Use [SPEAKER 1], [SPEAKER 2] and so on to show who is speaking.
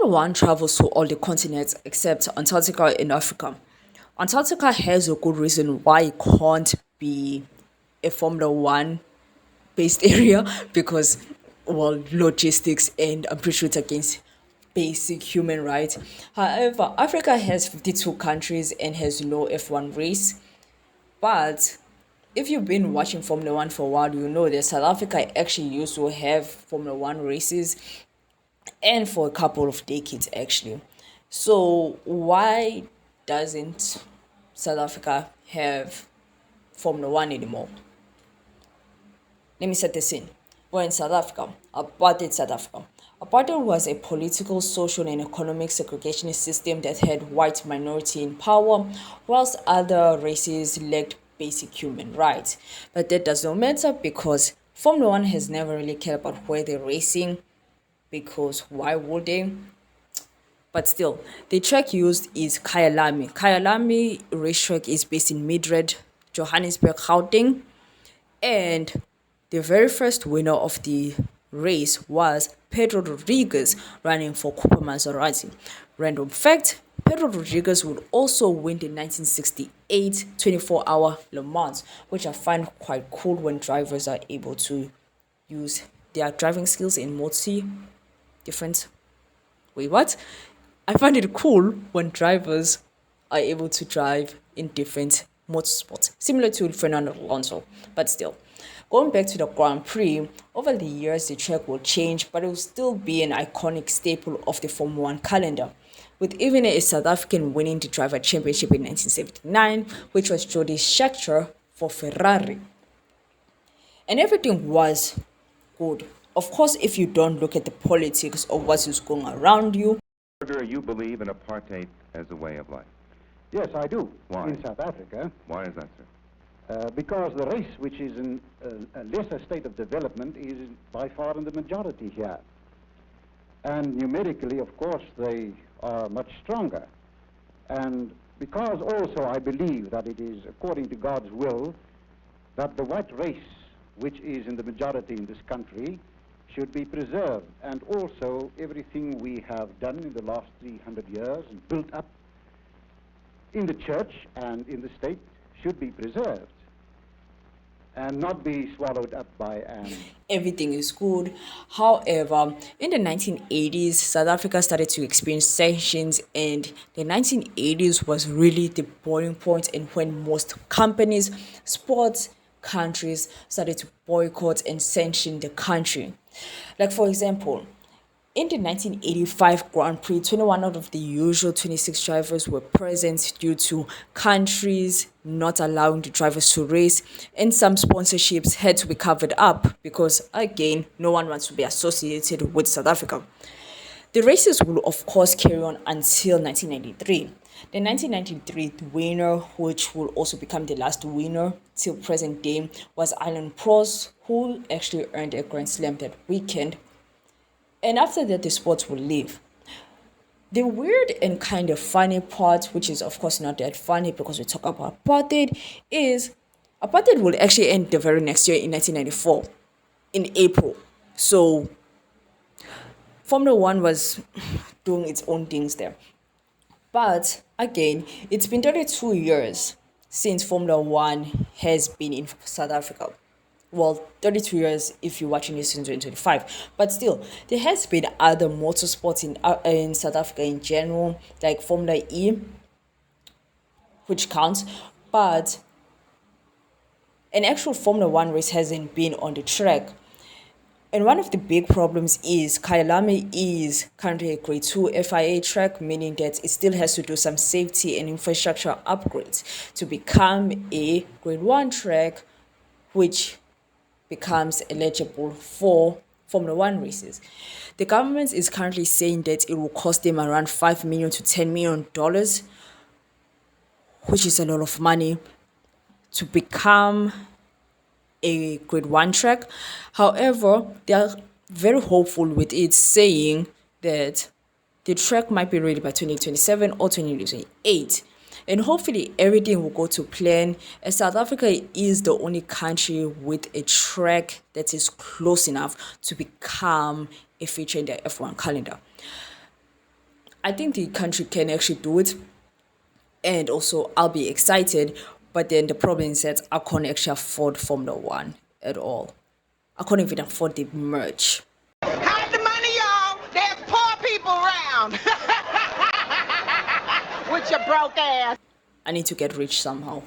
[SPEAKER 1] Formula One travels to all the continents except Antarctica and Africa. Antarctica has a good reason why it can't be a Formula One based area because, well, logistics and I'm pretty sure it's against basic human rights. However, Africa has 52 countries and has no F1 race. But if you've been watching Formula One for a while, you know that South Africa actually used to have Formula One races and for a couple of decades actually. So why doesn't South Africa have Formula One anymore? Let me set the scene. We're in South Africa, apartheid South Africa. Apartheid was a political, social, and economic segregationist system that had white minority in power, whilst other races lacked basic human rights. But that does not matter because Formula One has never really cared about where they're racing, because why would they? But still, the track used is Kyalami. Kyalami racetrack is based in Midrand, Johannesburg, Gauteng, and the very first winner of the race was Pedro Rodriguez running for Cooper Maserati. Random fact, Pedro Rodriguez would also win the 1968 24-hour Le Mans, which I find quite cool when drivers are able to use their driving skills in multi different. Wait, what? I find it cool when drivers are able to drive in different motorsports, similar to Fernando Alonso, but still. Going back to the Grand Prix, over the years the track will change, but it will still be an iconic staple of the Formula One calendar, with even a South African winning the Driver Championship in 1979, which was Jody Scheckter for Ferrari. And everything was good. Of course, if you don't look at the politics of what is going around you.
[SPEAKER 2] You believe in apartheid as a way of life.
[SPEAKER 3] Yes, I do.
[SPEAKER 2] Why?
[SPEAKER 3] In South Africa.
[SPEAKER 2] Why is that, sir?
[SPEAKER 3] Because the race, which is in a lesser state of development, is by far in the majority here. And numerically, of course, they are much stronger. And because also I believe that it is according to God's will that the white race, which is in the majority in this country, should be preserved. And also everything we have done in the last 300 years and built up in the church and in the state should be preserved and not be swallowed up by
[SPEAKER 1] Everything is good. However, in the 1980s, South Africa started to experience sanctions, and the 1980s was really the boiling point and when most companies, sports countries started to boycott and sanction the country. Like, for example, in the 1985 Grand Prix, 21 out of the usual 26 drivers were present due to countries not allowing the drivers to race, and some sponsorships had to be covered up because, again, no one wants to be associated with South Africa. The races will, of course, carry on until 1993. The 1993 winner, which will also become the last winner till present day, was Alan Prost, who actually earned a Grand Slam that weekend. And after that, the sports will leave. The weird and kind of funny part, which is of course not that funny because we talk about apartheid, is apartheid will actually end the very next year in 1994, in April. So Formula One was doing its own things there. But again, it's been 32 years since Formula One has been in South Africa. Well, 32 years if you're watching this in 2025. But still, there has been other motorsports in South Africa in general, like Formula E, which counts. But an actual Formula One race hasn't been on the track. And one of the big problems is Kyalami is currently a grade 2 FIA track, meaning that it still has to do some safety and infrastructure upgrades to become a grade 1 track, which becomes eligible for Formula One races. The government is currently saying that it will cost them around $5 million to $10 million, which is a lot of money, to become a grade 1 track. However, they are very hopeful with it, saying that the track might be ready by 2027 or 2028. And hopefully everything will go to plan, as South Africa is the only country with a track that is close enough to become a feature in the F1 calendar. I think the country can actually do it, and also I'll be excited. But then the problem is that I can't actually afford Formula One at all. I can't even afford the merch.
[SPEAKER 4] Hide the money, y'all. There's poor people around. With your broke ass.
[SPEAKER 1] I need to get rich somehow.